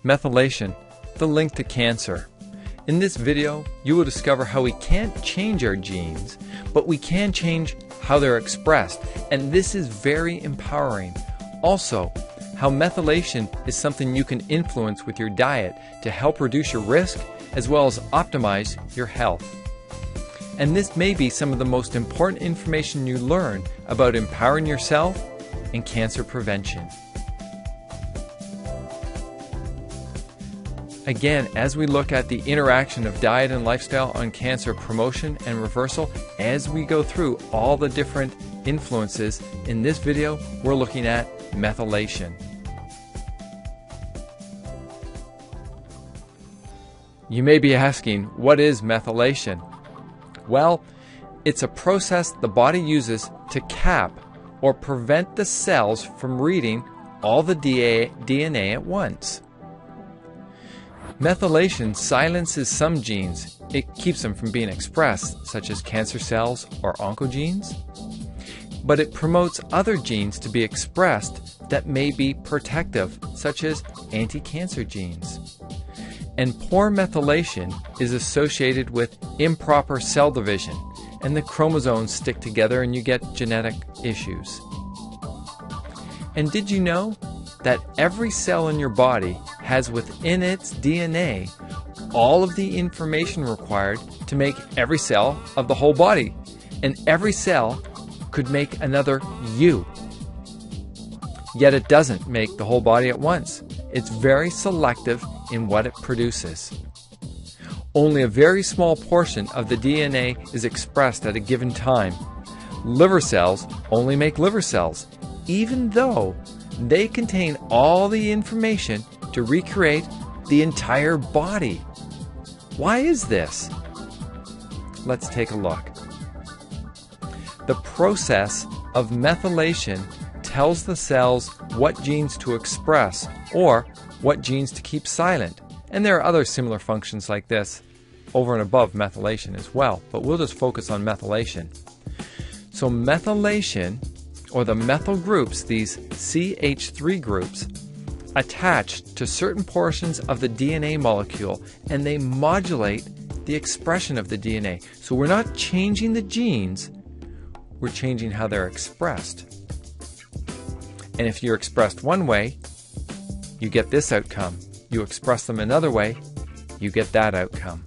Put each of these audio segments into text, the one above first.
Methylation, the link to cancer. In this video, you will discover how we can't change our genes, but we can change how they're expressed, and this is very empowering. Also, how methylation is something you can influence with your diet to help reduce your risk as well as optimize your health. And this may be some of the most important information you learn about empowering yourself and cancer prevention. Again, as we look at the interaction of diet and lifestyle on cancer promotion and reversal, as we go through all the different influences, in this video we're looking at methylation. You may be asking, what is methylation? Well, it's a process the body uses to cap or prevent the cells from reading all the DNA at once. Methylation silences some genes. It keeps them from being expressed, such as cancer cells or oncogenes. But it promotes other genes to be expressed that may be protective, such as anti-cancer genes. And poor methylation is associated with improper cell division, and the chromosomes stick together and you get genetic issues. And did you know that every cell in your body has within its DNA all of the information required to make every cell of the whole body, and every cell could make another you. Yet it doesn't make the whole body at once. It's very selective in what it produces. Only a very small portion of the DNA is expressed at a given time. Liver cells only make liver cells, even though they contain all the information to recreate the entire body. Why is this? Let's take a look. The process of methylation tells the cells what genes to express or what genes to keep silent. And there are other similar functions like this over and above methylation as well, but we'll just focus on methylation. So methylation, or the methyl groups, these CH3 groups, attach to certain portions of the DNA molecule, and they modulate the expression of the DNA. So we're not changing the genes, we're changing how they're expressed. And if you're expressed one way, you get this outcome. You express them another way, you get that outcome.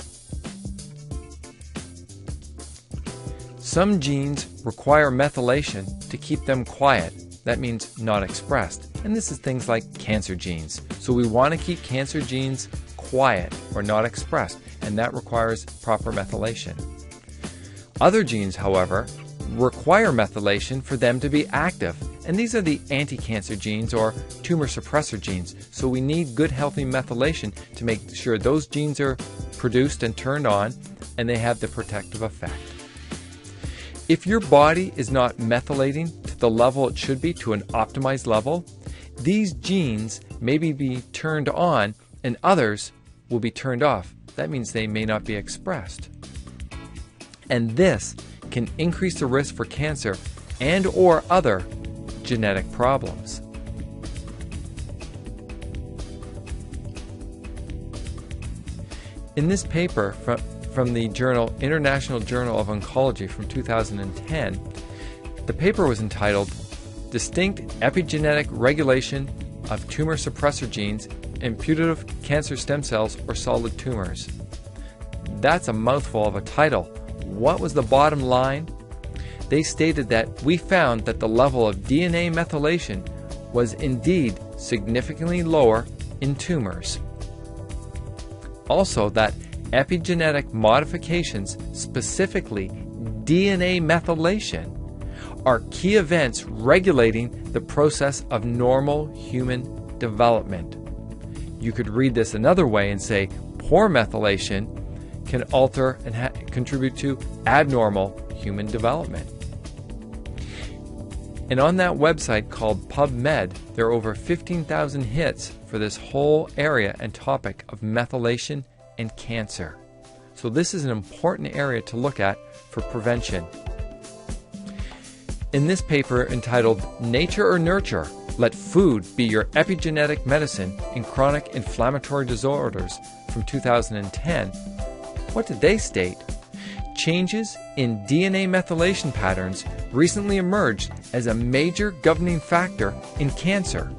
Some genes require methylation to keep them quiet. That means not expressed. And this is things like cancer genes. So we want to keep cancer genes quiet or not expressed, and that requires proper methylation. Other genes, however, require methylation for them to be active. And these are the anti-cancer genes or tumor suppressor genes. So we need good healthy methylation to make sure those genes are produced and turned on and they have the protective effect. If your body is not methylating to the level it should be, to an optimized level, these genes may be turned on and others will be turned off. That means they may not be expressed. And this can increase the risk for cancer and or other genetic problems. In this paper from the journal International Journal of Oncology from 2010, the paper was entitled Distinct Epigenetic Regulation of Tumor Suppressor Genes in Putative Cancer Stem Cells or Solid Tumors. That's a mouthful of a title. What was the bottom line? They stated that we found that the level of DNA methylation was indeed significantly lower in tumors. Also, that epigenetic modifications, specifically DNA methylation, are key events regulating the process of normal human development. You could read this another way and say poor methylation can alter and contribute to abnormal human development. And on that website called PubMed, there are over 15,000 hits for this whole area and topic of methylation and cancer. So this is an important area to look at for prevention. In this paper entitled Nature or Nurture, Let Food Be Your Epigenetic Medicine in Chronic Inflammatory Disorders from 2010, what did they state? Changes in DNA methylation patterns recently emerged as a major governing factor in cancer,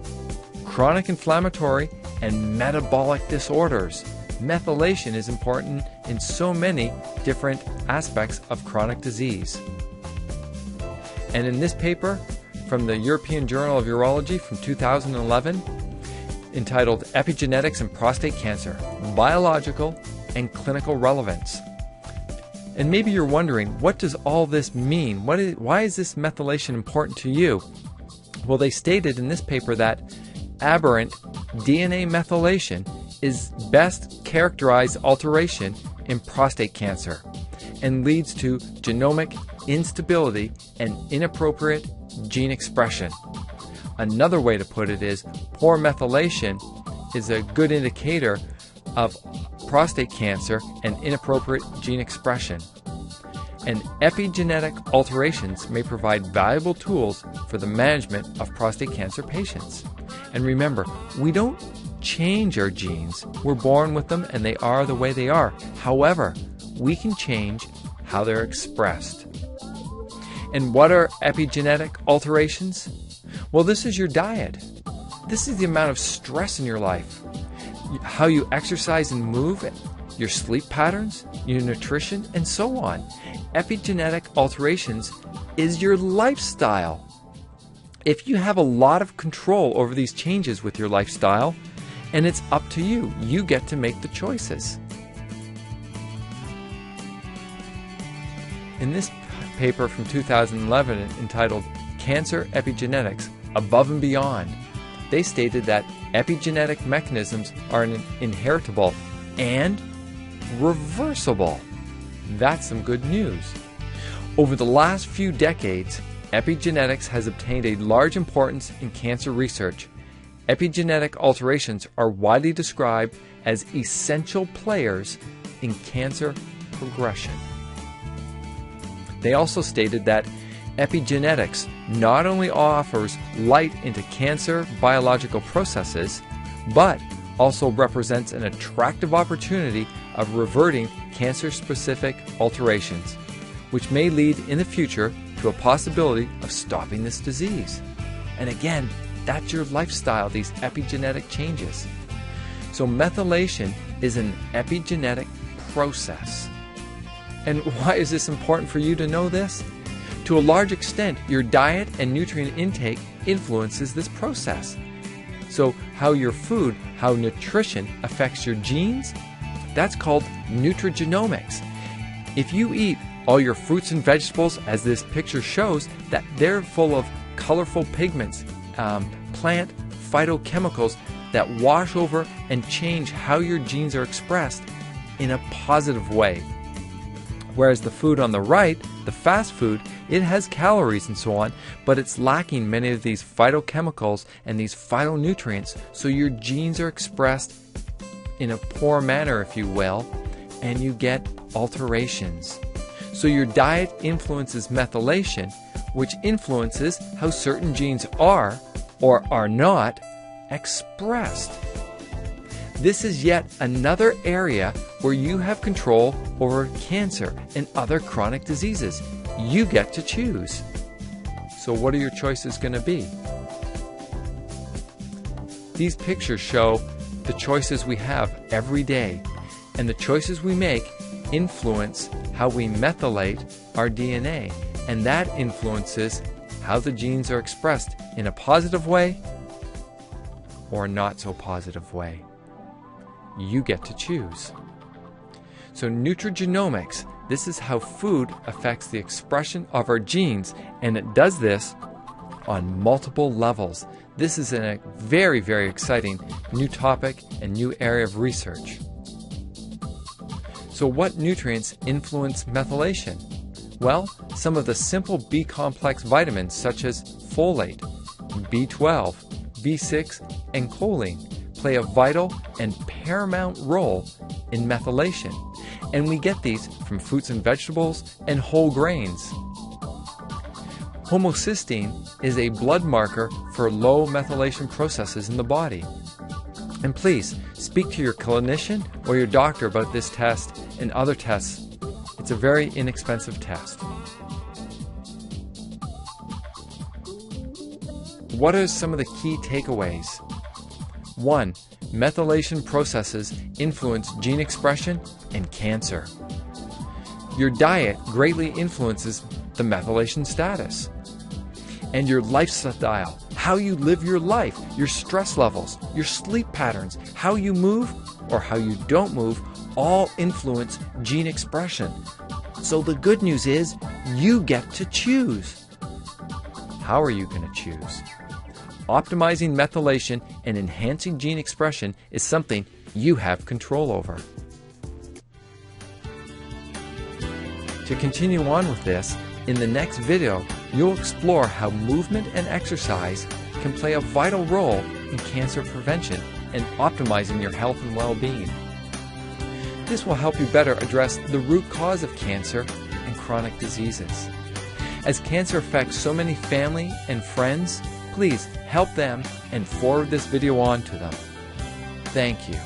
chronic inflammatory, and metabolic disorders. Methylation is important in so many different aspects of chronic disease. And in this paper from the European Journal of Urology from 2011, entitled Epigenetics and Prostate Cancer, Biological and Clinical Relevance. And maybe you're wondering, what does all this mean? Why is this methylation important to you? Well, they stated in this paper that aberrant DNA methylation is best characterized alteration in prostate cancer and leads to genomic instability and inappropriate gene expression. Another way to put it is poor methylation is a good indicator of prostate cancer and inappropriate gene expression. And epigenetic alterations may provide valuable tools for the management of prostate cancer patients. And remember, we don't change our genes. We're born with them and they are the way they are. However, we can change how they're expressed. And what are epigenetic alterations? Well, this is your diet. This is the amount of stress in your life. How you exercise and move, your sleep patterns, your nutrition, and so on. Epigenetic alterations is your lifestyle. If you have a lot of control over these changes with your lifestyle, and it's up to you, you get to make the choices. In this paper from 2011 entitled Cancer Epigenetics Above and Beyond, they stated that epigenetic mechanisms are inheritable and reversible. That's some good news. Over the last few decades, epigenetics has obtained a large importance in cancer research. Epigenetic alterations are widely described as essential players in cancer progression. They also stated that epigenetics not only offers light into cancer biological processes, but also represents an attractive opportunity of reverting cancer-specific alterations, which may lead in the future to a possibility of stopping this disease. And again, that's your lifestyle, these epigenetic changes. So methylation is an epigenetic process. And why is this important for you to know this? To a large extent, your diet and nutrient intake influences this process. So how your food, how nutrition affects your genes, that's called nutrigenomics. If you eat all your fruits and vegetables, as this picture shows, that they're full of colorful pigments, plant phytochemicals that wash over and change how your genes are expressed in a positive way. Whereas the food on the right, the fast food, it has calories and so on, but it's lacking many of these phytochemicals and these phytonutrients, so your genes are expressed in a poor manner, if you will, and you get alterations. So your diet influences methylation, which influences how certain genes are or are not expressed. This is yet another area where you have control over cancer and other chronic diseases. You get to choose. So what are your choices going to be? These pictures show the choices we have every day, and the choices we make influence how we methylate our DNA, and that influences how the genes are expressed in a positive way or not so positive way. You get to choose. So nutrigenomics, this is how food affects the expression of our genes, and it does this on multiple levels. This is a very, very exciting new topic and new area of research. So what nutrients influence methylation? Well, some of the simple B-complex vitamins such as folate, B12, B6, and choline play a vital and paramount role in methylation, and we get these from fruits and vegetables and whole grains. Homocysteine is a blood marker for low methylation processes in the body. And please speak to your clinician or your doctor about this test and other tests. It's a very inexpensive test. What are some of the key takeaways? 1. Methylation processes influence gene expression and cancer. Your diet greatly influences the methylation status. And your lifestyle, how you live your life, your stress levels, your sleep patterns, how you move or how you don't move, all influence gene expression. So the good news is you get to choose. How are you going to choose? Optimizing methylation and enhancing gene expression is something you have control over. To continue on with this, in the next video, you'll explore how movement and exercise can play a vital role in cancer prevention and optimizing your health and well-being. This will help you better address the root cause of cancer and chronic diseases. As cancer affects so many family and friends, please help them and forward this video on to them. Thank you.